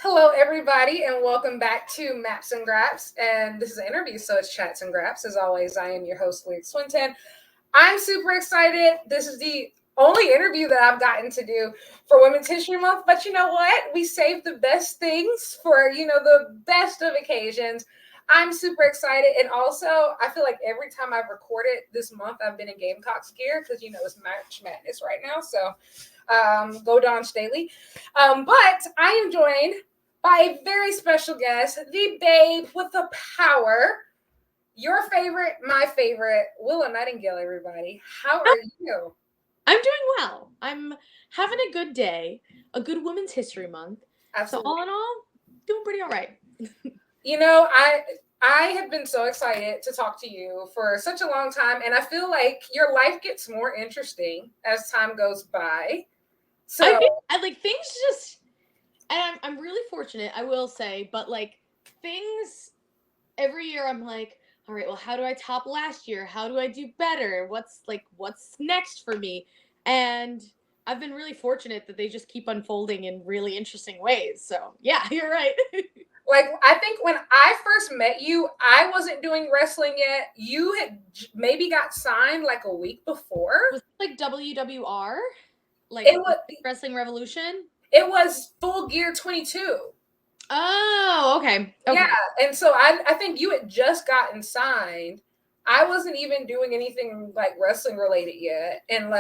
Hello, everybody, and welcome back to Maps and Graps. And this is an interview, so it's Chats and Graps. As always, I am your host, Leah Swinton. I'm super excited. This is the only interview that I've gotten to do for Women's History Month. But you know what? We saved the best things for, the best of occasions. I'm super excited. And also, I feel like every time I've recorded this month, I've been in Gamecocks gear because, it's March Madness right now. So go Don Staley. But I am joined by a very special guest, the babe with the power, your favorite, my favorite, Willow Nightingale, everybody. How are you? I'm doing well. I'm having a good day, a good Women's History Month. Absolutely. So all in all, doing pretty all right. I have been so excited to talk to you for such a long time, and I feel like your life gets more interesting as time goes by. So I think things just, and I'm really fortunate, I will say, but things every year I'm like, all right, well, how do I top last year? How do I do better? What's next for me? And I've been really fortunate that they just keep unfolding in really interesting ways. So yeah, you're right. I think when I first met you, I wasn't doing wrestling yet. You had maybe got signed like a week before. Was it WWR? It was Wrestling Revolution? It was Full Gear 22. Oh, okay. Yeah, and so I think you had just gotten signed. I wasn't even doing anything like wrestling related yet. And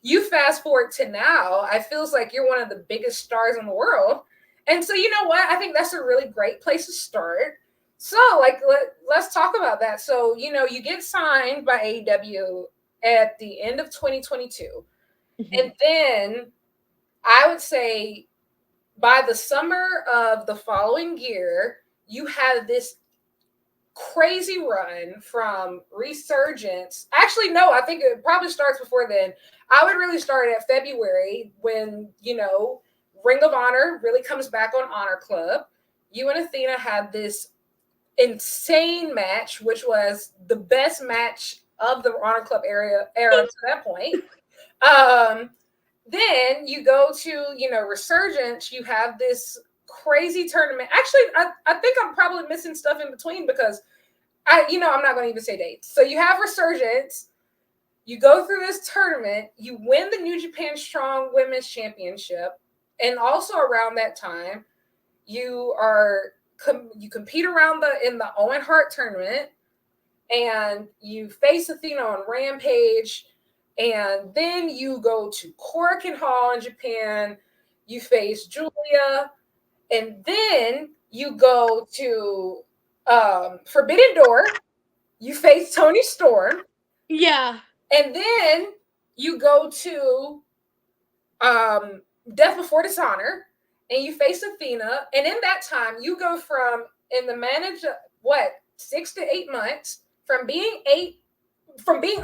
you fast forward to now, I feels like you're one of the biggest stars in the world. And so you know what? I think that's a really great place to start. So let's talk about that. So, you get signed by AEW at the end of 2022. And then I would say by the summer of the following year, you had this crazy run from Resurgence. Actually, no, I think it probably starts before then. I would really start at February when, Ring of Honor really comes back on Honor Club. You and Athena had this insane match, which was the best match of the Honor Club era to that point. Then you go to, Resurgence, you have this crazy tournament. Actually, I think I'm probably missing stuff in between because I'm not going to even say dates. So you have Resurgence, you go through this tournament, you win the New Japan Strong Women's Championship, and also around that time, you compete in the Owen Hart tournament, and you face Athena on Rampage. And then you go to Korakuen Hall in Japan. You face Julia. And then you go to Forbidden Door. You face Toni Storm. Yeah. And then you go to Death Before Dishonor. And you face Athena. And in that time, you go from, in the 6 to 8 months, from being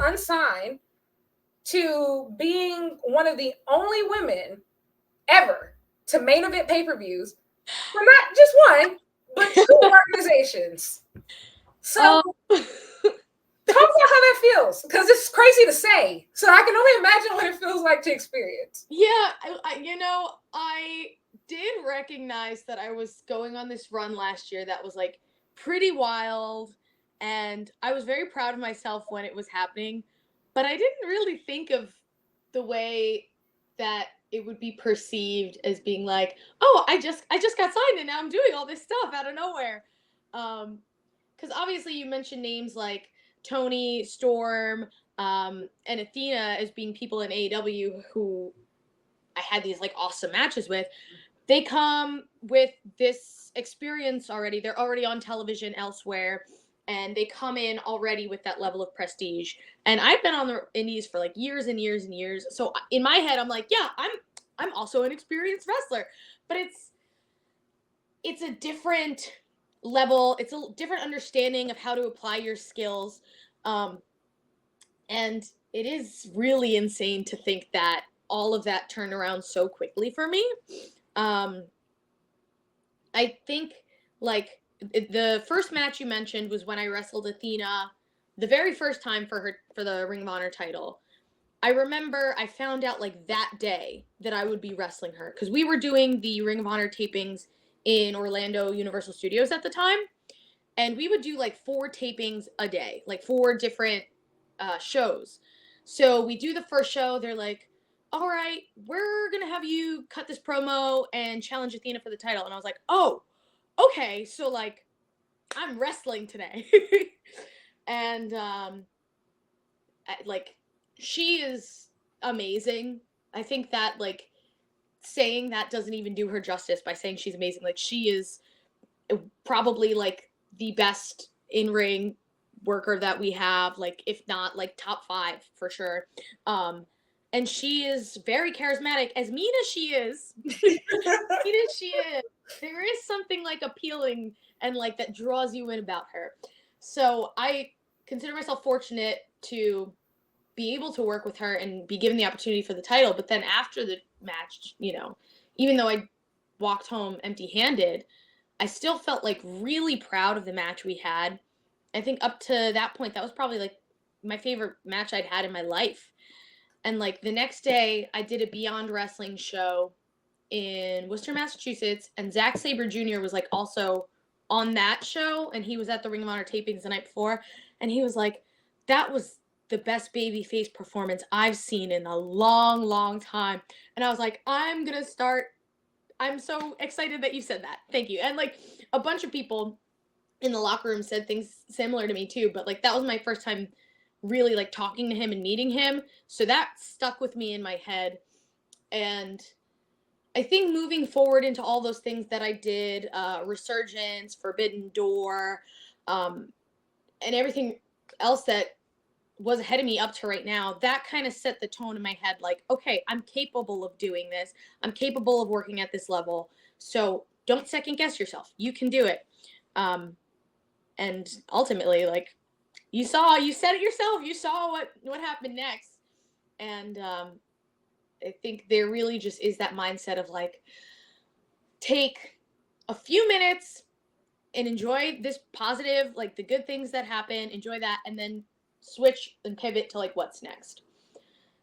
unsigned to being one of the only women ever to main event pay-per-views for not just one, but 2 organizations. So talk about how that feels, because it's crazy to say. So I can only imagine what it feels like to experience. Yeah, I did recognize that I was going on this run last year that was pretty wild, and I was very proud of myself when it was happening. But I didn't really think of the way that it would be perceived as being oh, I just got signed and now I'm doing all this stuff out of nowhere. Because obviously you mentioned names like Toni Storm and Athena as being people in AEW who I had these awesome matches with. They come with this experience already. They're already on television elsewhere. And they come in already with that level of prestige. And I've been on the indies for years and years and years. So in my head, I'm yeah, I'm also an experienced wrestler. But it's a different level. It's a different understanding of how to apply your skills. And it is really insane to think that all of that turned around so quickly for me. I think the first match you mentioned was when I wrestled Athena the very first time for the Ring of Honor title. I remember I found out that day that I would be wrestling her because we were doing the Ring of Honor tapings in Orlando Universal Studios at the time. And we would do like 4 tapings a day, like 4 different shows. So we do the first show. They're like, all right, we're going to have you cut this promo and challenge Athena for the title. And I was like, oh, okay. So like, I'm wrestling today. And like, she is amazing. I think that like saying that doesn't even do her justice by saying she's amazing. Like, she is probably like the best in-ring worker that we have, like if not like top 5 for sure. And she is very charismatic, as mean as she is. There is something like appealing and like that draws you in about her. So I consider myself fortunate to be able to work with her and be given the opportunity for the title. But then after the match, you know, even though I walked home empty-handed, I still felt like really proud of the match we had. I think up to that point, that was probably like my favorite match I'd had in my life. And like the next day, I did a Beyond Wrestling show in Worcester, Massachusetts, and Zack Sabre Jr. was like also on that show, and he was at the Ring of Honor tapings the night before, and he was like, that was the best babyface performance I've seen in a long, long time. And I was like, I'm so excited that you said that. Thank you. And like a bunch of people in the locker room said things similar to me too, but like that was my first time really like talking to him and meeting him. So that stuck with me in my head. And I think moving forward into all those things that I did, Resurgence, Forbidden Door, and everything else that was ahead of me up to right now, that kind of set the tone in my head like, okay, I'm capable of doing this. I'm capable of working at this level. So don't second guess yourself. You can do it. And ultimately, like, you said it yourself. You saw what happened next. And I think there really just is that mindset of like, take a few minutes and enjoy this positive, like the good things that happen, enjoy that, and then switch and pivot to like what's next.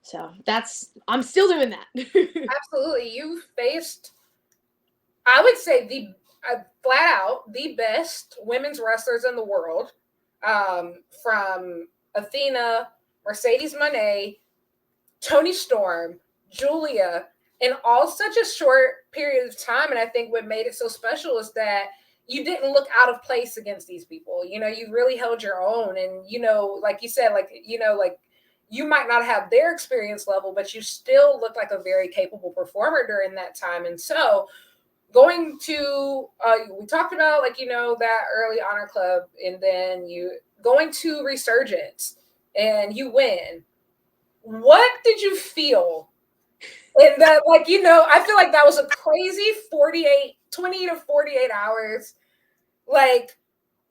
So I'm still doing that. Absolutely. You faced, I would say, flat out the best women's wrestlers in the world, from Athena, Mercedes Moné, Toni Storm, Julia, in all such a short period of time. And I think what made it so special is that you didn't look out of place against these people. You know, you really held your own. And, you know, like you said, like, you know, like you might not have their experience level, but you still look like a very capable performer during that time. And so going to, we talked about like, you know, that early Honor Club, and then you going to Resurgence and you win. What did you feel? And that, like, you know, I feel like that was a crazy 20 to 48 hours. Like,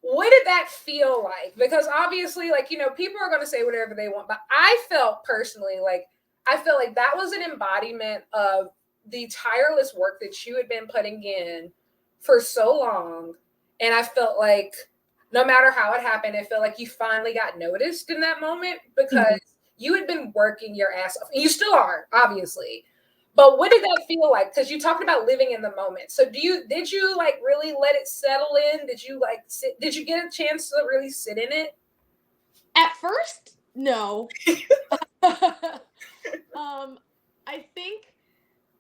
what did that feel like? Because obviously, like, you know, people are going to say whatever they want, but I felt personally like, that was an embodiment of the tireless work that you had been putting in for so long. And I felt like no matter how it happened, it felt like you finally got noticed in that moment, because you had been working your ass off. And you still are, obviously. But what did that feel like? Because you talked about living in the moment. So did you like really let it settle in? Did you like did you get a chance to really sit in it? At first, no. I think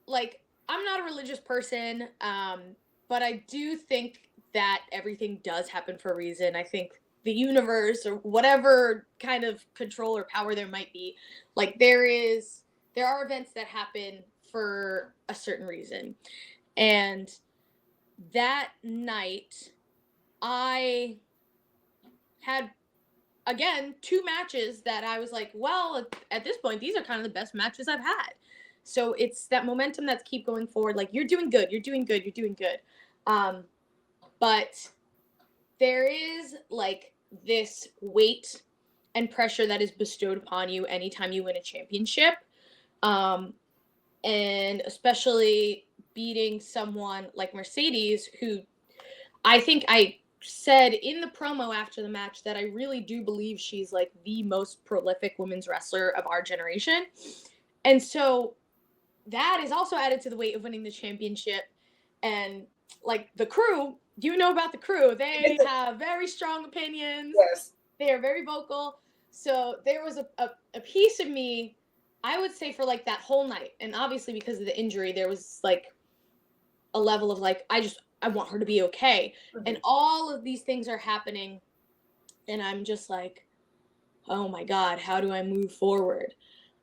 like I'm not a religious person, but I do think that everything does happen for a reason. I think the universe, or whatever kind of control or power there might be, like there are events that happen for a certain reason. And that night I had, again, 2 matches that I was like, well, at this point, these are kind of the best matches I've had. So it's that momentum that's keep going forward. Like, you're doing good. You're doing good. You're doing good. But there is like this weight and pressure that is bestowed upon you anytime you win a championship. And especially beating someone like Mercedes, who I think I said in the promo after the match that I really do believe she's like the most prolific women's wrestler of our generation. And so that is also added to the weight of winning the championship. And like the crew, you know about the crew, they have very strong opinions. Yes. They are very vocal. So there was a piece of me, I would say, for like that whole night. And obviously because of the injury, there was like a level of like, I want her to be okay. Mm-hmm. And all of these things are happening. And I'm just like, oh my God, how do I move forward?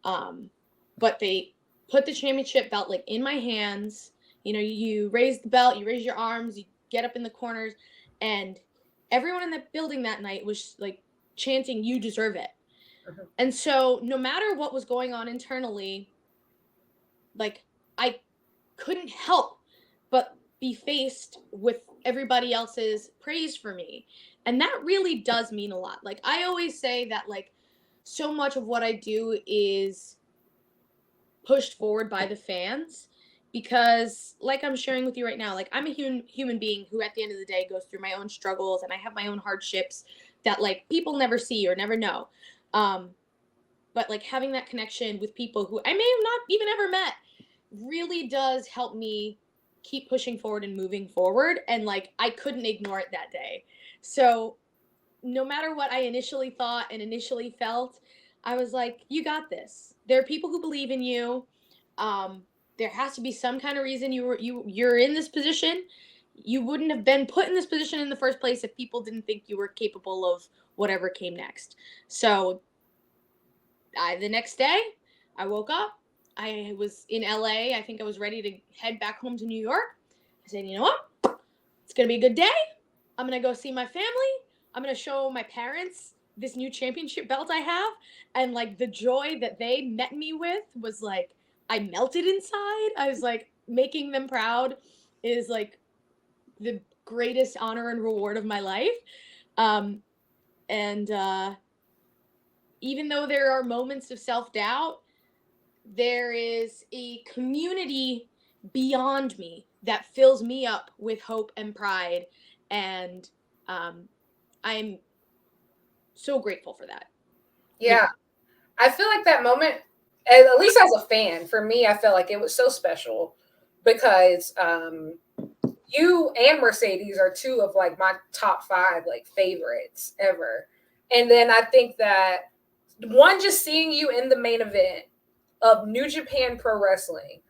But they put the championship belt like in my hands. You know, you raise the belt, you raise your arms, you get up in the corners, and everyone in the building that night was like chanting, "You deserve it." Mm-hmm. And so no matter what was going on internally, like I couldn't help but be faced with everybody else's praise for me. And that really does mean a lot. Like I always say that like so much of what I do is pushed forward by the fans, because like I'm sharing with you right now, like I'm a human being who at the end of the day goes through my own struggles, and I have my own hardships that like people never see or never know. But like having that connection with people who I may have not even ever met really does help me keep pushing forward and moving forward. And like I couldn't ignore it that day. So no matter what I initially thought and initially felt, I was like, you got this. There are people who believe in you. There has to be some kind of reason you're in this position. You wouldn't have been put in this position in the first place if people didn't think you were capable of whatever came next. So the next day, I woke up. I was in LA. I think I was ready to head back home to New York. I said, you know what? It's going to be a good day. I'm going to go see my family. I'm going to show my parents this new championship belt I have. And like the joy that they met me with was like, I melted inside. I was like, making them proud is like the greatest honor and reward of my life. Even though there are moments of self-doubt, there is a community beyond me that fills me up with hope and pride. And I'm so grateful for that. Yeah. I feel like that moment, at least as a fan, for me, I felt like it was so special because you and Mercedes are two of like my top 5 like favorites ever. And then I think that one, just seeing you in the main event of New Japan Pro Wrestling,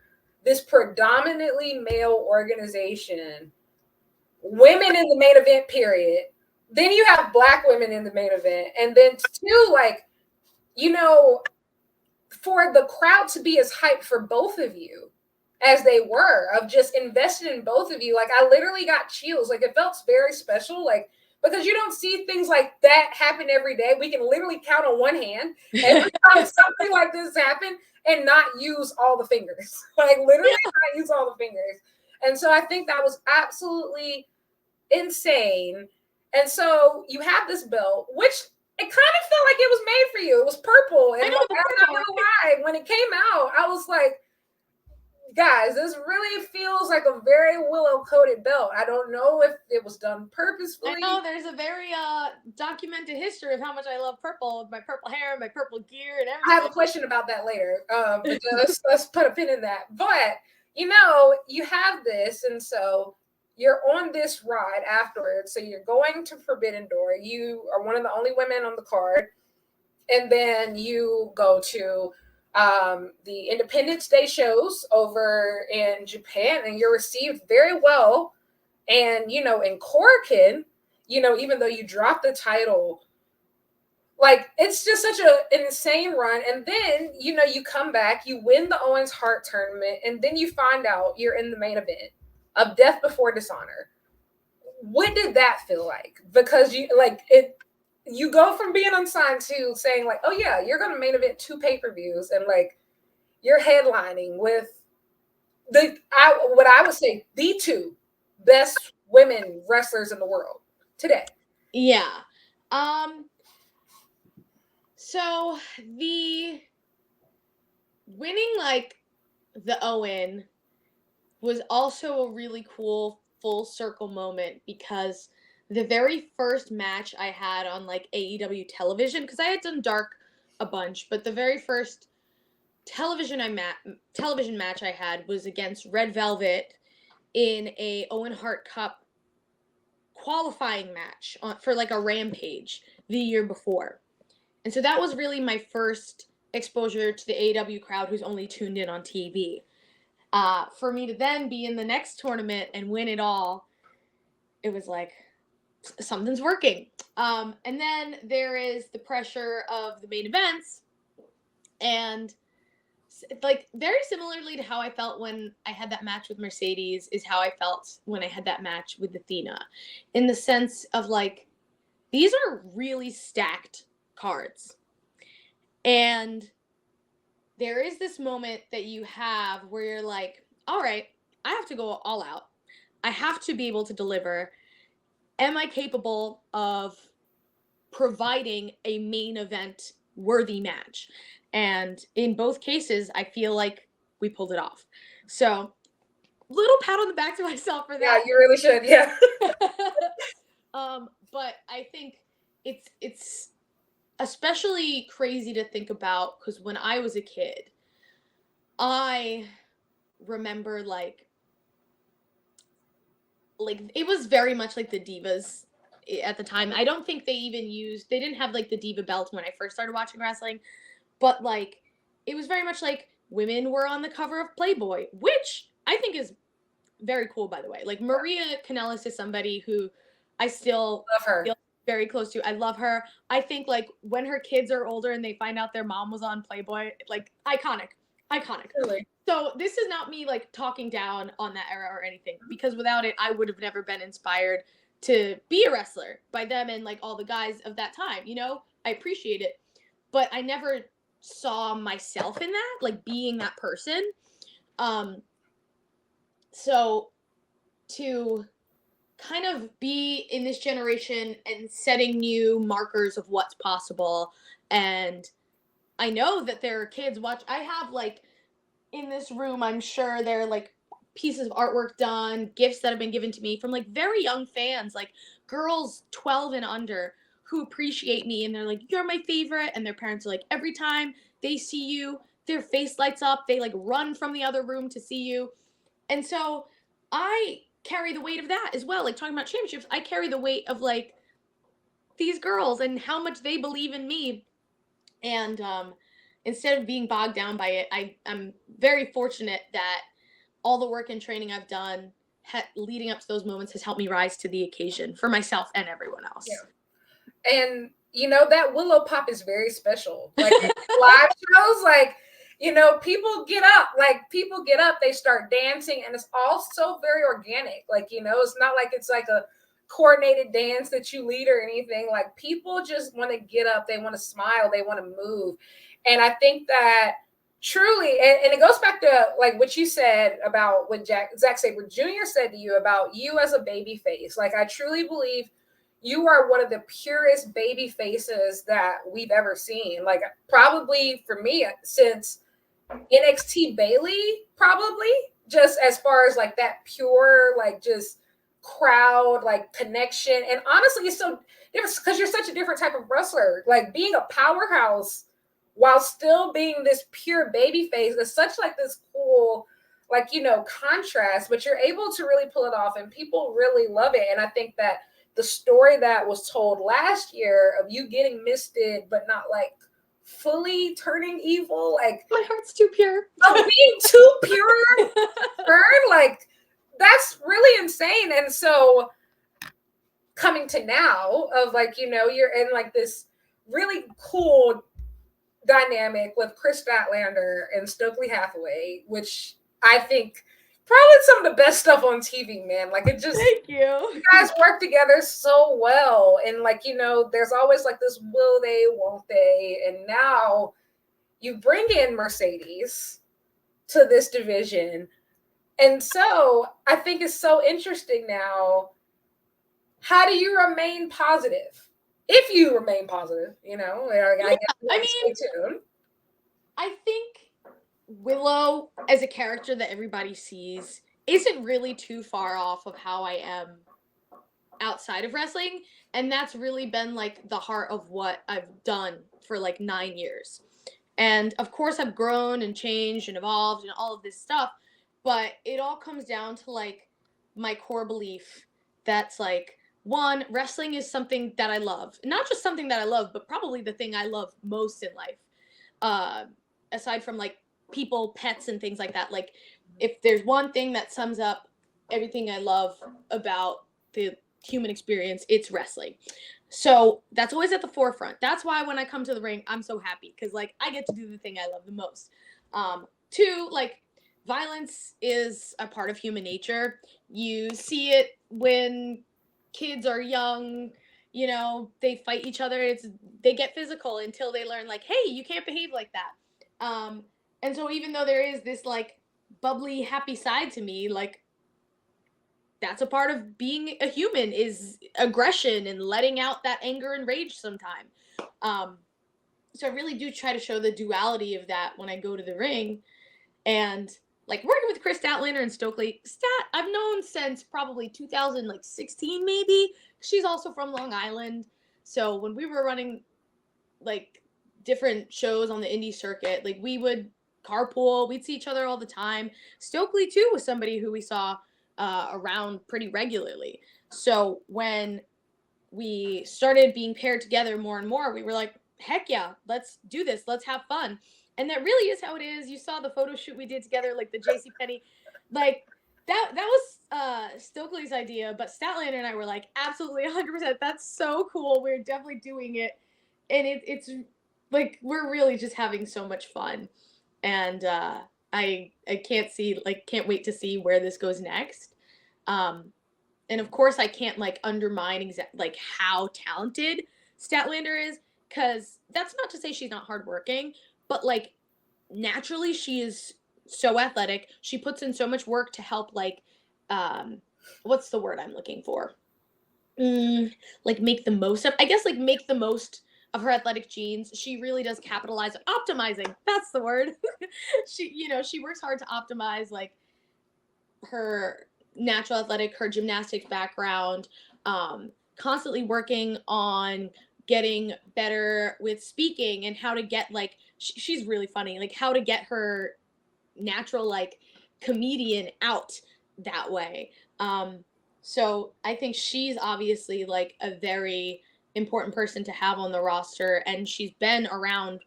this predominantly male organization, women in the main event, period. Then you have Black women in the main event. And then two, like, you know, for the crowd to be as hyped for both of you as they were, of just invested in both of you. Like, I literally got chills. Like, it felt very special. Like, because you don't see things like that happen every day. We can literally count on one hand every time something like this happen and not use all the fingers. Like, literally not use all the fingers. And so I think that was absolutely insane. And so you have this belt, which it kind of felt like it was made for you. It was purple. And I'm not gonna lie, when it came out, I was like, guys, this really feels like a very willow-coated belt. I don't know if it was done purposefully. I know there's a very documented history of how much I love purple, my purple hair, my purple gear, and everything. I have a question about that later. But let's put a pin in that. But, you know, you have this, and so you're on this ride afterwards. So you're going to Forbidden Door. You are one of the only women on the card. And then you go to the Independence Day shows over in Japan, and you're received very well. And, you know, in Korakuen, you know, even though you dropped the title, like, it's just such an insane run. And then, you know, you come back, you win the Owen Hart tournament, and then you find out you're in the main event of Death Before Dishonor. What did that feel like? Because you go from being unsigned to saying like, oh yeah, you're going to main event 2 pay-per-views, and like you're headlining with what I would say the 2 best women wrestlers in the world today. Yeah. So the winning like the Owen was also a really cool full circle moment, because the very first match I had on like AEW television, because I had done Dark a bunch, but the very first television match I had was against Red Velvet in a Owen Hart Cup qualifying match for like a Rampage the year before. And so that was really my first exposure to the AEW crowd who's only tuned in on TV. For me to then be in the next tournament and win it all, it was like, something's working. And then there is the pressure of the main events, and like very similarly to how I felt when I had that match with Mercedes is how I felt when I had that match with Athena, in the sense of like, these are really stacked cards. And there is this moment that you have where you're like, all right, I have to go all out. I have to be able to deliver. Am I capable of providing a main event worthy match? And in both cases, I feel like we pulled it off. So, little pat on the back to myself for that. Yeah, you really should. Yeah. But I think it's especially crazy to think about because when I was a kid, I remember like it was very much like the divas at the time. I don't think they didn't have like the diva belt when I first started watching wrestling, but like it was very much like women were on the cover of Playboy, which I think is very cool, by the way. Like Maria Kanellis is somebody who I still love her. Feel very close to. I love her. I think like when her kids are older and they find out their mom was on Playboy, like iconic. Really? So this is not me like talking down on that era or anything, because without it, I would have never been inspired to be a wrestler by them and like all the guys of that time. You know, I appreciate it, but I never saw myself in that, like being that person. So to kind of be in this generation and setting new markers of what's possible. And I know that there are kids I have like in this room, I'm sure there are like pieces of artwork done, gifts that have been given to me from like very young fans, like girls 12 and under who appreciate me and they're like, you're my favorite. And their parents are like, every time they see you, their face lights up. They like run from the other room to see you. And so I carry the weight of that as well. Like talking about championships, I carry the weight of like these girls and how much they believe in me. And instead of being bogged down by it, I'm very fortunate that all the work and training I've done leading up to those moments has helped me rise to the occasion for myself and everyone else. Yeah. And you know, that Willow pop is very special. Like live shows, like, you know, people get up, they start dancing, and it's all so very organic. Like, you know, it's not like it's like a coordinated dance that you lead or anything. Like people just want to get up, they want to smile, they want to move. And I think that truly, and it goes back to like what you said about what Zack Sabre Jr. said to you about you as a baby face. Like I truly believe you are one of the purest baby faces that we've ever seen. Like probably for me since NXT Bailey, probably just as far as like that pure, like just crowd, like connection. And honestly, it's so different because you're such a different type of wrestler. Like being a powerhouse while still being this pure baby face is such like this cool, like, you know, contrast, but you're able to really pull it off and people really love it. And I think that the story that was told last year of you getting misted, but not like fully turning evil, like my heart's too pure. Of being too pure, like that's really insane. And so coming to now of like, you know, you're in like this really cool dynamic with Kris Statlander and Stokely Hathaway, which I think probably some of the best stuff on TV, man. Like it just, thank you. You guys work together so well. And like, you know, there's always like this will they, won't they? And now you bring in Mercedes to this division. And so I think it's so interesting now. How do you remain positive? If you remain positive, you know, I think Willow as a character that everybody sees isn't really too far off of how I am outside of wrestling. And that's really been like the heart of what I've done for like 9 years. And of course I've grown and changed and evolved and all of this stuff, but it all comes down to like my core belief that's like, one, wrestling is something that I love. Not just something that I love, but probably the thing I love most in life. Aside from like people, pets, and things like that. Like, if there's one thing that sums up everything I love about the human experience, it's wrestling. So that's always at the forefront. That's why when I come to the ring, I'm so happy because like I get to do the thing I love the most. Two, like, violence is a part of human nature. You see it when kids are young, you know, they fight each other. They get physical until they learn like, hey, you can't behave like that. And so even though there is this like bubbly, happy side to me, like, that's a part of being a human, is aggression and letting out that anger and rage sometime. So I really do try to show the duality of that when I go to the ring. And like working with Kris Statlander and Stokely, I've known since probably 2016 maybe. She's also from Long Island. So when we were running like different shows on the indie circuit, like we would carpool, we'd see each other all the time. Stokely too was somebody who we saw around pretty regularly. So when we started being paired together more and more, we were like, heck yeah, let's do this. Let's have fun. And that really is how it is. You saw the photo shoot we did together, like the JCPenney, like that was Stokely's idea, but Statlander and I were like, absolutely 100%. That's so cool. We're definitely doing it. And it's like, we're really just having so much fun. And I can't wait to see where this goes next. And of course I can't like undermine like how talented Statlander is, because that's not to say she's not hardworking, but like naturally she is so athletic. She puts in so much work to help like what's the word I'm looking for? Like make the most of her athletic genes. She really does capitalize on optimizing. That's the word. She works hard to optimize like her natural athletic, her gymnastics background, constantly working on getting better with speaking and how to get like she's really funny, like how to get her natural like comedian out that way. So I think she's obviously like a very important person to have on the roster, and she's been around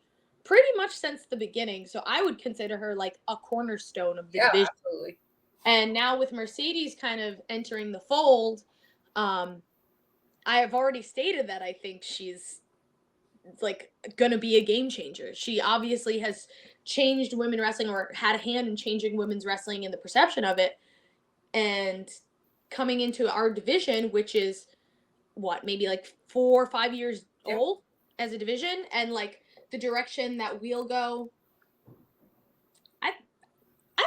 pretty much since the beginning. So I would consider her like a cornerstone of the division. Absolutely. And now with Mercedes kind of entering the fold, I have already stated that I think she's like gonna be a game changer. She obviously has changed women wrestling, or had a hand in changing women's wrestling and the perception of it. And coming into our division, which is what, maybe like 4 or 5 years old as a division, and like the direction that we'll go, I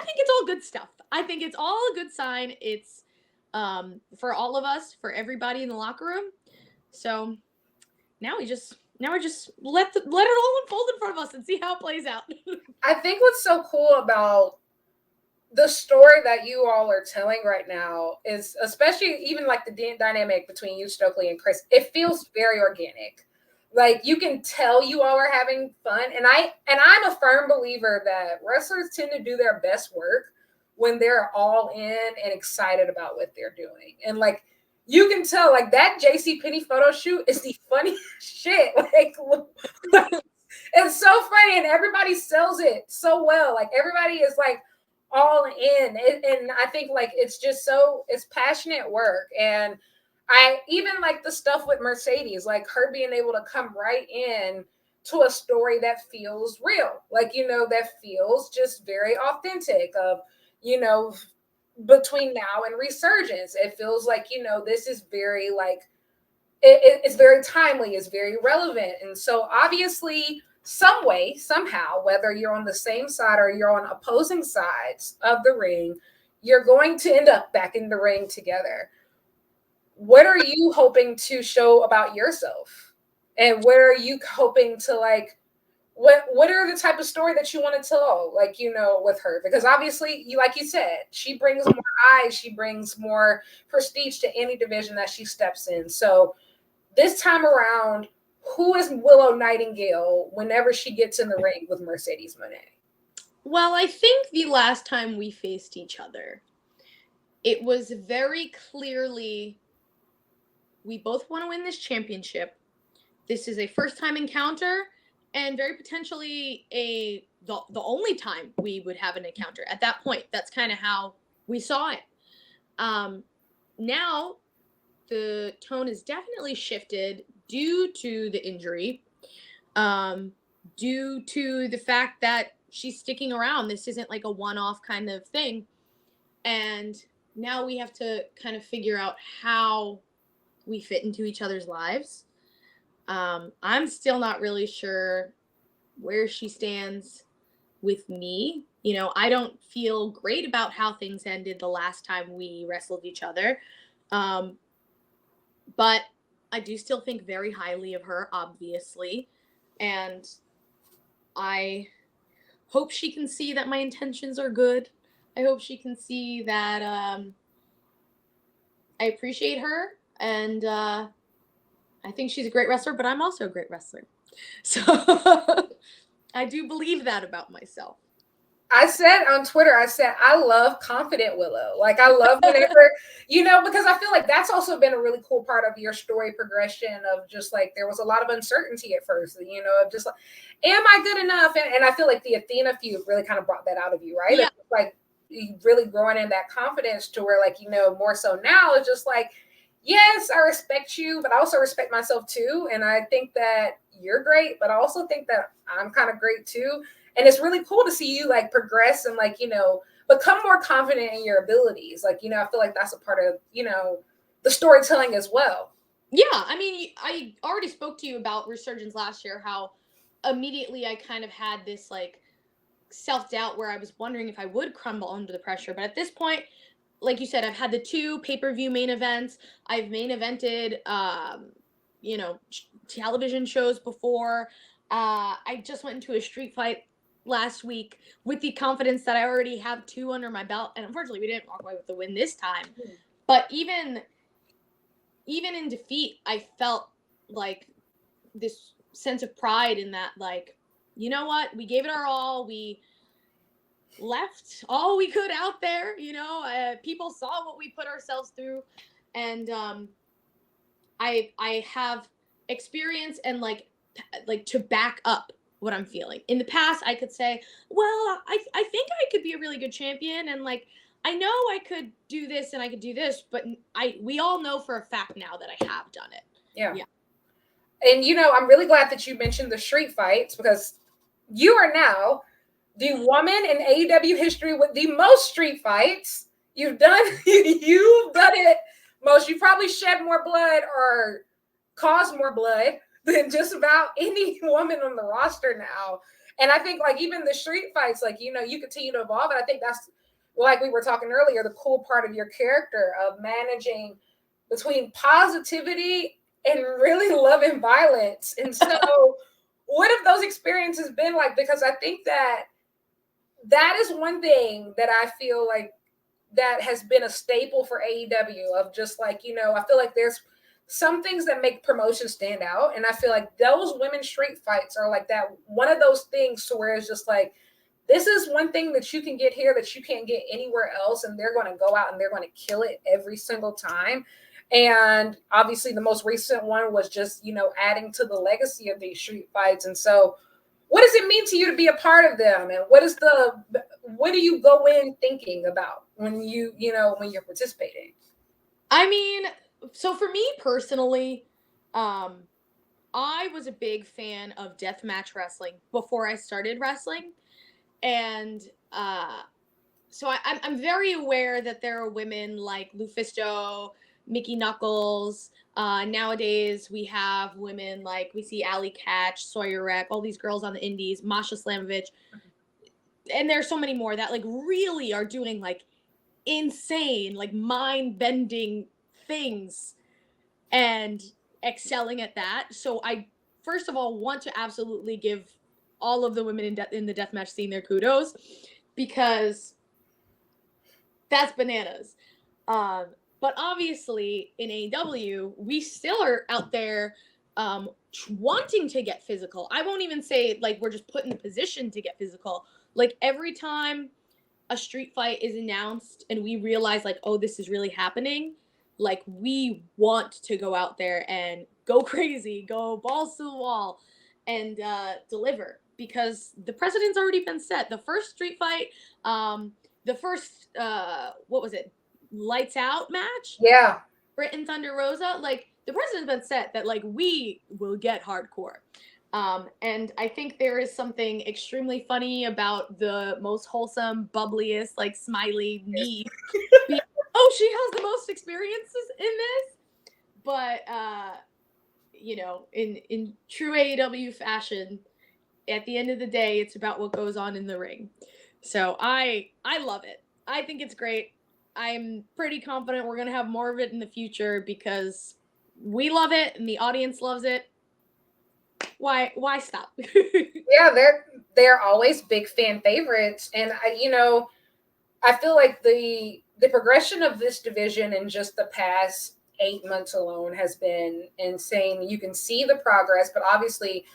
think it's all good stuff. I think it's all a good sign. It's for all of us, for everybody in the locker room. So now we're just let it all unfold in front of us and see how it plays out. I think what's so cool about the story that you all are telling right now is, especially even like the dynamic between you, Stokely, and Kris, it feels very organic. Like you can tell you all are having fun. And I'm a firm believer that wrestlers tend to do their best work when they're all in and excited about what they're doing. And like you can tell, like that JCPenney photo shoot is the funniest shit. Like it's so funny, and everybody sells it so well. Like everybody is like all in, and I think like it's passionate work. And I even like the stuff with Mercedes, like her being able to come right in to a story that feels real, like that feels just very authentic. Of between now and Resurgence, it feels like this is very like it's very timely, it's very relevant. And so obviously some way, somehow, whether you're on the same side or you're on opposing sides of the ring, you're going to end up back in the ring together. What are you hoping to show about yourself? And what are you hoping to like, what are the type of story that you want to tell, like, with her? Because obviously, like you said, she brings more eyes, she brings more prestige to any division that she steps in. So this time around, who is Willow Nightingale whenever she gets in the ring with Mercedes Moné? Well, I think the last time we faced each other, it was very clearly, we both want to win this championship. This is a first-time encounter, and very potentially the only time we would have an encounter. At that point, that's kind of how we saw it. Now, the tone has definitely shifted due to the injury, due to the fact that she's sticking around. This isn't like a one-off kind of thing. And now we have to kind of figure out how we fit into each other's lives. I'm still not really sure where she stands with me. You know, I don't feel great about how things ended the last time we wrestled each other. But I do still think very highly of her, obviously. And I hope she can see that my intentions are good. I hope she can see that I appreciate her, and I think she's a great wrestler, but I'm also a great wrestler. So I do believe that about myself. I said on Twitter, I love confident Willow. Like, I love whenever, because I feel like that's also been a really cool part of your story progression of just like, there was a lot of uncertainty at first, of just like, am I good enough? And I feel like the Athena feud really kind of brought that out of you, right? Yeah. Like really growing in that confidence to where like, more so now it's just like, yes, I respect you, but I also respect myself too. And I think that you're great, but I also think that I'm kind of great too. And it's really cool to see you like progress and like, become more confident in your abilities. Like, I feel like that's a part of, the storytelling as well. Yeah. I mean, I already spoke to you about Resurgence last year, how immediately I kind of had this like self-doubt where I was wondering if I would crumble under the pressure. But at this point, like you said, I've had the 2 pay-per-view main events. I've main evented, television shows before. I just went into a street fight last week with the confidence that I already have 2 under my belt. And unfortunately, we didn't walk away with the win this time. But even in defeat, I felt like this sense of pride in that, like, you know what? We gave it our all. We left all we could out there. People saw what we put ourselves through. And I have experience and like to back up what I'm feeling. In the past, I could say, well, I think I could be a really good champion, and like I know I could do this and I could do this, but we all know for a fact now that I have done it. Yeah. And I'm really glad that you mentioned the street fights, because you are now the woman in AEW history with the most street fights. You've done it most. You probably shed more blood or caused more blood than just about any woman on the roster now. And I think like even the street fights, like, you continue to evolve. And I think that's, like we were talking earlier, the cool part of your character of managing between positivity and really loving violence. And so what have those experiences been like? Because I think that is one thing that I feel like that has been a staple for AEW of just like, I feel like there's some things that make promotion stand out. And I feel like those women's street fights are like that, one of those things to where it's just like, this is one thing that you can get here that you can't get anywhere else. And they're going to go out and they're going to kill it every single time. And obviously the most recent one was just, adding to the legacy of these street fights. And so what does it mean to you to be a part of them? And what do you go in thinking about when when you're participating? I mean, so for me personally, I was a big fan of deathmatch wrestling before I started wrestling. And so I'm very aware that there are women like Lufisto, Mickey Knuckles. Nowadays, we have women like, we see Allie Katch, Sawyer Wreck, all these girls on the indies, Masha Slamovich. And there's so many more that like really are doing like insane, like mind-bending things and excelling at that. So I, first of all, want to absolutely give all of the women in the deathmatch scene their kudos, because that's bananas. But obviously in AEW, we still are out there wanting to get physical. I won't even say like we're just put in the position to get physical. Like every time a street fight is announced and we realize like, oh, this is really happening, like we want to go out there and go crazy, go balls to the wall, and deliver, because the precedent's already been set. The first street fight, the first what was it, lights out match, Yeah. Britt Thunder Rosa, like the precedent's been set that like we will get hardcore. And I think there is something extremely funny about the most wholesome, bubbliest, like smiley me. Oh, she has the most experiences in this. But you know, in true AEW fashion, at the end of the day, it's about what goes on in the ring. So I love it. I think it's great. I'm pretty confident we're gonna have more of it in the future because we love it and the audience loves it. Why stop? Yeah, they're always big fan favorites, and I feel like the progression of this division in just the past 8 months alone has been insane. You can see the progress, but obviously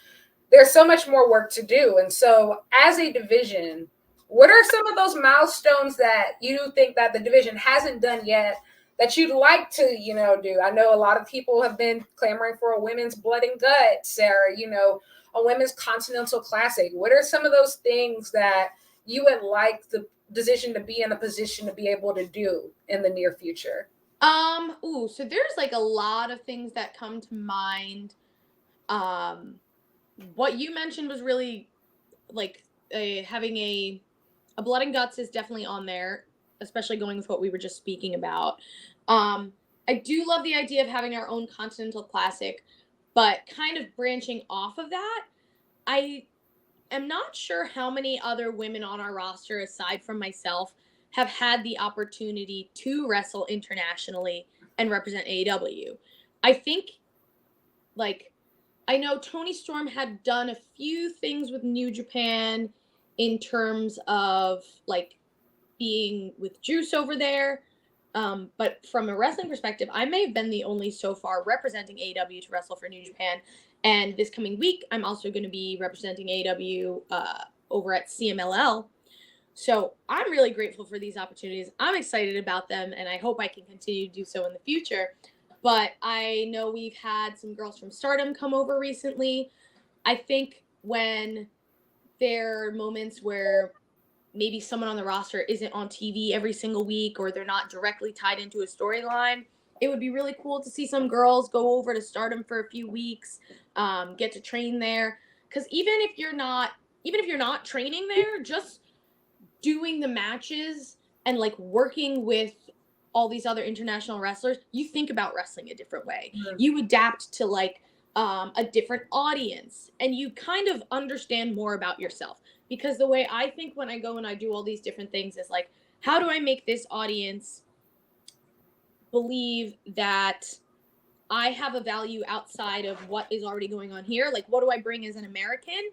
there's so much more work to do. And so, as a division, what are some of those milestones that you think that the division hasn't done yet that you'd like to, do? I know a lot of people have been clamoring for a women's blood and guts, or, a women's continental classic. What are some of those things that you would like the division to be in a position to be able to do in the near future? So there's like a lot of things that come to mind. What you mentioned was really like having a blood and guts is definitely on there, especially going with what we were just speaking about. I do love the idea of having our own continental classic, but kind of branching off of that, I am not sure how many other women on our roster, aside from myself, have had the opportunity to wrestle internationally and represent AEW. I think, like, I know Toni Storm had done a few things with New Japan in terms of, like, being with Juice over there. But from a wrestling perspective, I may have been the only so far representing AEW to wrestle for New Japan. And this coming week, I'm also going to be representing AEW over at CMLL. So I'm really grateful for these opportunities. I'm excited about them, and I hope I can continue to do so in the future. But I know we've had some girls from Stardom come over recently. I think when there are moments where maybe someone on the roster isn't on TV every single week, or they're not directly tied into a storyline, it would be really cool to see some girls go over to Stardom for a few weeks, get to train there. Because even if you're not training there, just doing the matches and like working with all these other international wrestlers, you think about wrestling a different way. Mm-hmm. You adapt to like a different audience, and you kind of understand more about yourself. Because the way I think when I go and I do all these different things is like, how do I make this audience believe that I have a value outside of what is already going on here? Like, what do I bring as an American?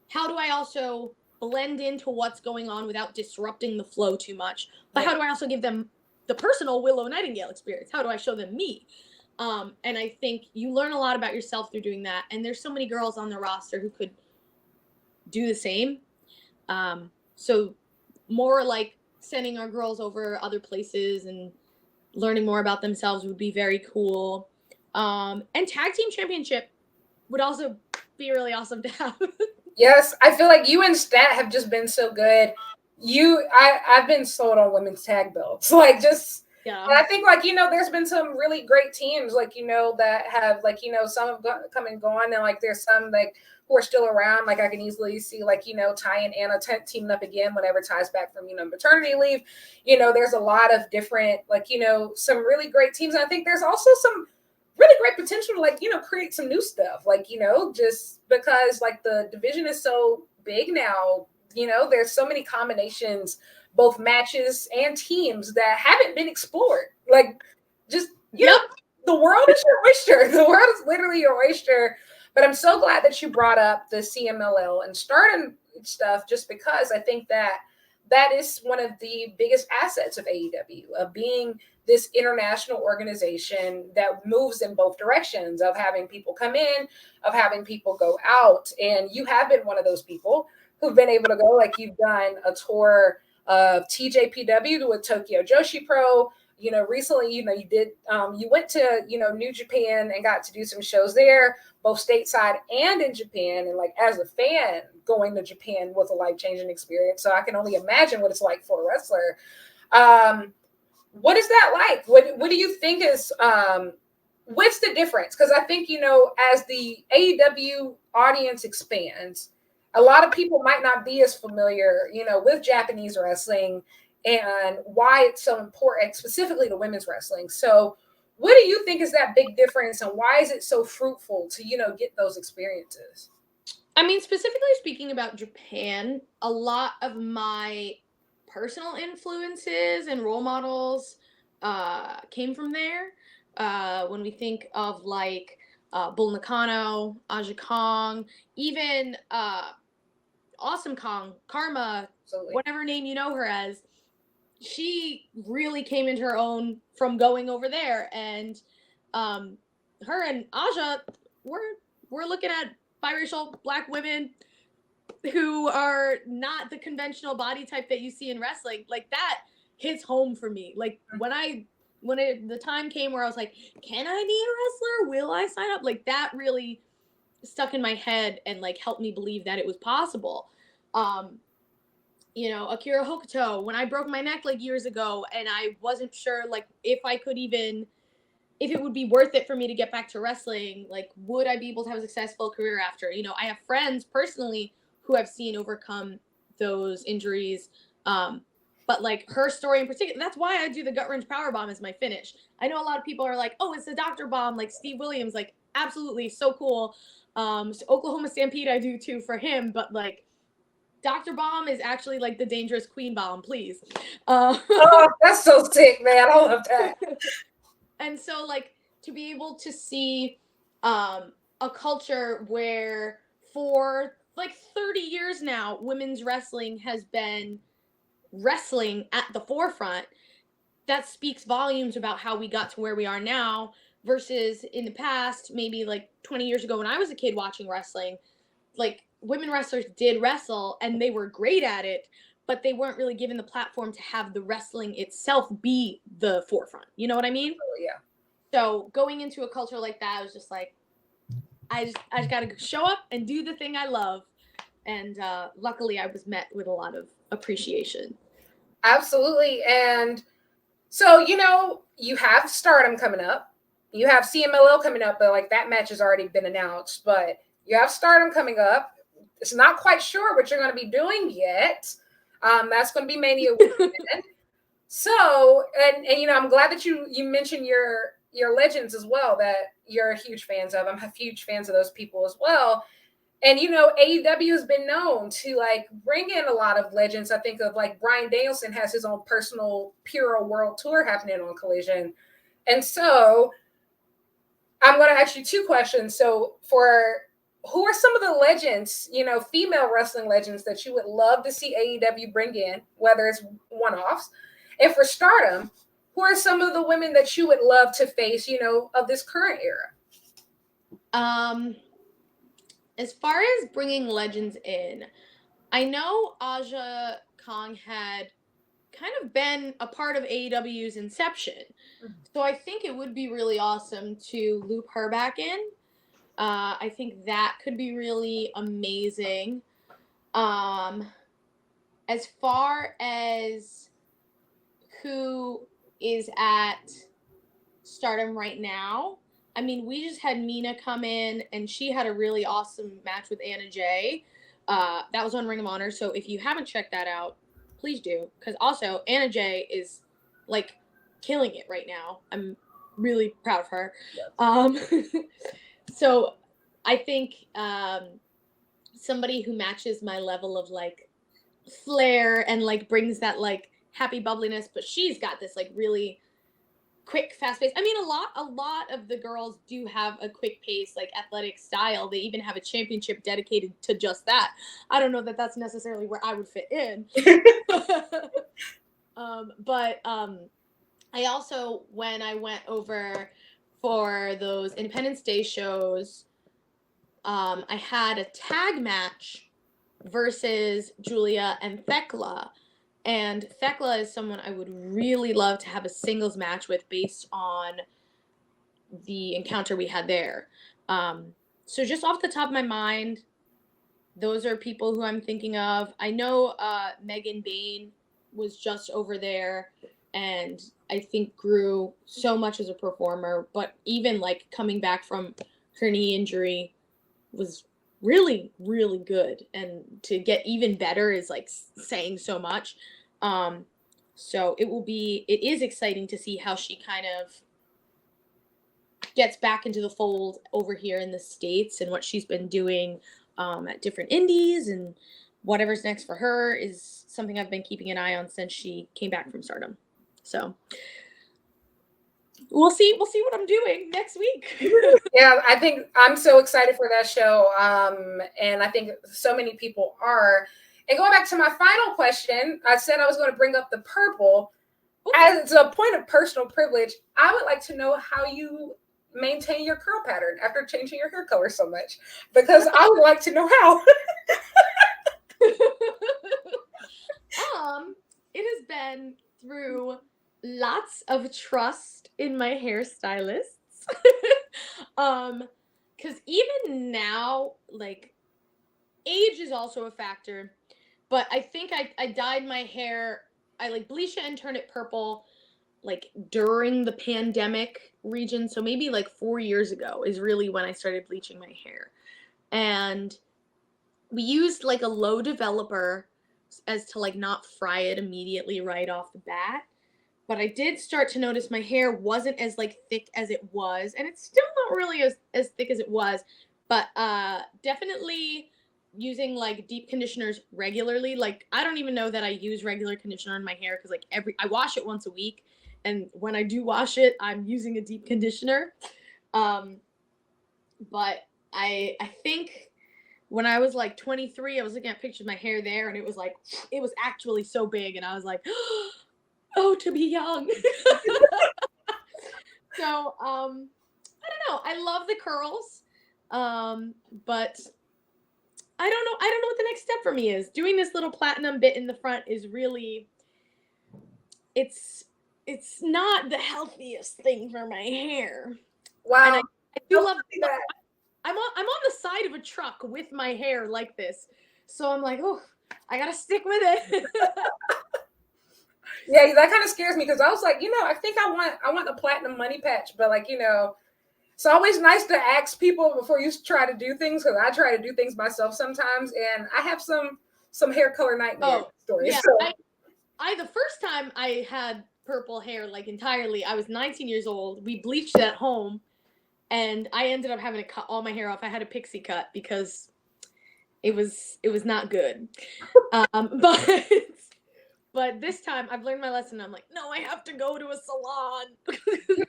How do I also blend into what's going on without disrupting the flow too much? But how do I also give them the personal Willow Nightingale experience? How do I show them me? And I think you learn a lot about yourself through doing that. And there's so many girls on the roster who could do the same. So more like sending our girls over other places and learning more about themselves would be very cool. And tag team championship would also be really awesome to have. Yes, I feel like you and Stat have just been so good. I've been sold on women's tag belts. Like, just, yeah. And I think, like, there's been some really great teams, like, that have, like, some have come and gone, and, like, there's some, like, who are still around. Like, I can easily see, like, Ty and Anna teaming up again whenever Ty's back from, maternity leave. There's a lot of different, like, some really great teams. And I think there's also some really great potential to, like, create some new stuff. Like, just because, like, the division is so big now, there's so many combinations, both matches and teams, that haven't been explored. Like, just, the world is your oyster. The world is literally your oyster. But I'm so glad that you brought up the CMLL and Stardom stuff, just because I think that is one of the biggest assets of AEW, of being this international organization that moves in both directions, of having people come in, of having people go out. And you have been one of those people who've been able to go. Like, you've done a tour of TJPW with Tokyo Joshi Pro. You know, recently, you know, you went to, you know, New Japan and got to do some shows there, both stateside and in Japan. And like, as a fan, going to Japan was a life-changing experience. So I can only imagine what it's like for a wrestler. What is that like? What do you think is, what's the difference? Because I think, you know, as the AEW audience expands, a lot of people might not be as familiar, you know, with Japanese wrestling and why it's so important, specifically to women's wrestling. So what do you think is that big difference, and why is it so fruitful to, you know, get those experiences? I mean, specifically speaking about Japan, a lot of my personal influences and role models came from there. When we think of like Bull Nakano, Aja Kong, even Awesome Kong, Karma, Absolutely. whatever name you know her as, she really came into her own from going over there. And her and Aja, we're looking at biracial black women who are not the conventional body type that you see in wrestling. Like, that hits home for me. Like, the time came where I was like, can I be a wrestler? Will I sign up? Like, that really stuck in my head and like helped me believe that it was possible. You know, Akira Hokuto, when I broke my neck like years ago and I wasn't sure like if it would be worth it for me to get back to wrestling, like would I be able to have a successful career after? You know, I have friends personally who I've seen overcome those injuries. But like her story in particular, that's why I do the gut wrench power bomb as my finish. I know a lot of people are like, oh, it's the Dr. Bomb, like Steve Williams, like absolutely so cool. So Oklahoma Stampede I do too for him, but like Dr. Bomb is actually like the dangerous queen bomb, please. Oh, that's so sick, man. I love that. And so like to be able to see a culture where for like 30 years now, women's wrestling has been wrestling at the forefront, that speaks volumes about how we got to where we are now versus in the past, maybe like 20 years ago when I was a kid watching wrestling, like women wrestlers did wrestle and they were great at it, but they weren't really given the platform to have the wrestling itself be the forefront. You know what I mean? Oh, yeah. So going into a culture like that, I was just like, I just got to show up and do the thing I love. And luckily I was met with a lot of appreciation. Absolutely. And so, you know, you have Stardom coming up. You have CMLL coming up, but like that match has already been announced. But you have Stardom coming up. It's not quite sure what you're going to be doing yet. That's going to be Mania weekend. So, and you know, I'm glad that you mentioned your legends as well, that you're huge fans of. I'm huge fans of those people as well. And you know, AEW has been known to like bring in a lot of legends. I think of like Bryan Danielson has his own personal Puro World Tour happening on Collision. And so I'm going to ask you two questions. So who are some of the legends, you know, female wrestling legends that you would love to see AEW bring in, whether it's one-offs? And for Stardom, who are some of the women that you would love to face, you know, of this current era? As far as bringing legends in, I know Aja Kong had kind of been a part of AEW's inception. So I think it would be really awesome to loop her back in. I think that could be really amazing. As far as who is at Stardom right now, I mean, we just had Mina come in and she had a really awesome match with Anna Jay. That was on Ring of Honor. So if you haven't checked that out, please do. Because also, Anna Jay is like killing it right now. I'm really proud of her. Yes. So I think somebody who matches my level of like flair and like brings that like happy bubbliness, but she's got this like really quick, fast pace. I mean, a lot of the girls do have a quick pace, like athletic style. They even have a championship dedicated to just that. I don't know that that's necessarily where I would fit in. But I also, when I went over for those Independence Day shows, I had a tag match versus Julia and Thekla. And Thekla is someone I would really love to have a singles match with based on the encounter we had there. So just off the top of my mind, those are people who I'm thinking of. I know Megan Bain was just over there and I think grew so much as a performer, but even like coming back from her knee injury was really, really good. And to get even better is like saying so much. So it is exciting to see how she kind of gets back into the fold over here in the States and what she's been doing at different indies, and whatever's next for her is something I've been keeping an eye on since she came back from Stardom. So we'll see what I'm doing next week. Yeah, I think I'm so excited for that show. And I think so many people are. And going back to my final question, I said I was going to bring up the purple. As a point of personal privilege, I would like to know how you maintain your curl pattern after changing your hair color so much, because I would like to know how. It has been through lots of trust in my hairstylists. Because even now, like, age is also a factor, but I think I dyed my hair, I like bleached it and turned it purple like during the pandemic region. So maybe like 4 years ago is really when I started bleaching my hair. And we used like a low developer as to like not fry it immediately right off the bat. But I did start to notice my hair wasn't as like thick as it was, and it's still not really as thick as it was, but definitely using like deep conditioners regularly. Like I don't even know that I use regular conditioner in my hair because like I wash it once a week, and when I do wash it, I'm using a deep conditioner. But I think when I was like 23, I was looking at pictures of my hair there, and it was actually so big, and I was like, oh, to be young. So I don't know. I love the curls, but I don't know what the next step for me is. Doing this little platinum bit in the front is really, it's not the healthiest thing for my hair. Wow. And I do love that. I'm on the side of a truck with my hair like this, so I'm like, oh, I gotta stick with it. Yeah, that kind of scares me because I was like, I think I want the platinum money patch, but like, it's always nice to ask people before you try to do things, because I try to do things myself sometimes, and I have some hair color nightmare stories. Yeah, so. I the first time I had purple hair like entirely, I was 19 years old. We bleached it at home, and I ended up having to cut all my hair off. I had a pixie cut because it was not good. But this time I've learned my lesson. I'm like, no, I have to go to a salon.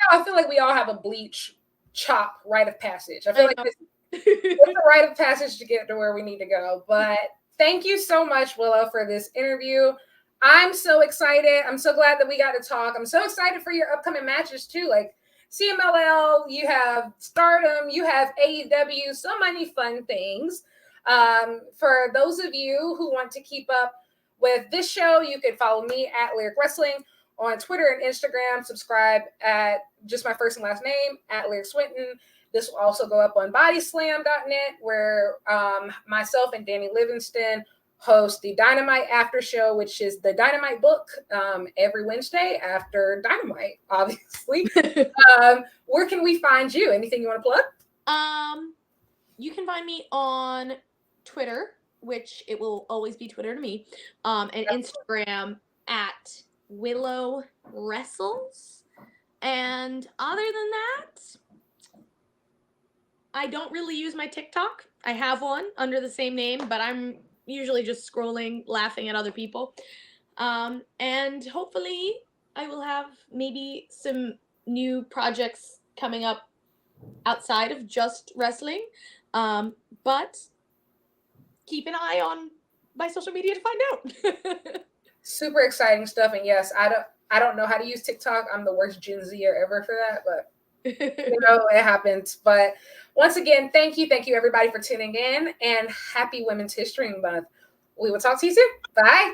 I feel like we all have a bleach chop rite of passage. I feel like it's a rite of passage to get to where we need to go. But thank you so much, Willow, for this interview. I'm so excited. I'm so glad that we got to talk. I'm so excited for your upcoming matches too. Like CMLL, you have Stardom, you have AEW, so many fun things. For those of you who want to keep up with this show, you can follow me at Lyric Wrestling on Twitter and Instagram. Subscribe at just my first and last name at Lyric Swinton. This will also go up on bodyslam.net, where myself and Danny Livingston host the Dynamite After Show, which is the Dynamite book every Wednesday after Dynamite, obviously. Where can we find you? Anything you want to plug? You can find me on Twitter, which it will always be Twitter to me, and Instagram at Willow Wrestles. And other than that, I don't really use my TikTok. I have one under the same name, but I'm usually just scrolling, laughing at other people. And hopefully I will have maybe some new projects coming up outside of just wrestling. But keep an eye on my social media to find out. Super exciting stuff. And yes, I don't know how to use TikTok. I'm the worst Gen Zer ever for that, but it happens. But once again, thank you everybody for tuning in, and happy Women's History Month. We will talk to you soon. Bye.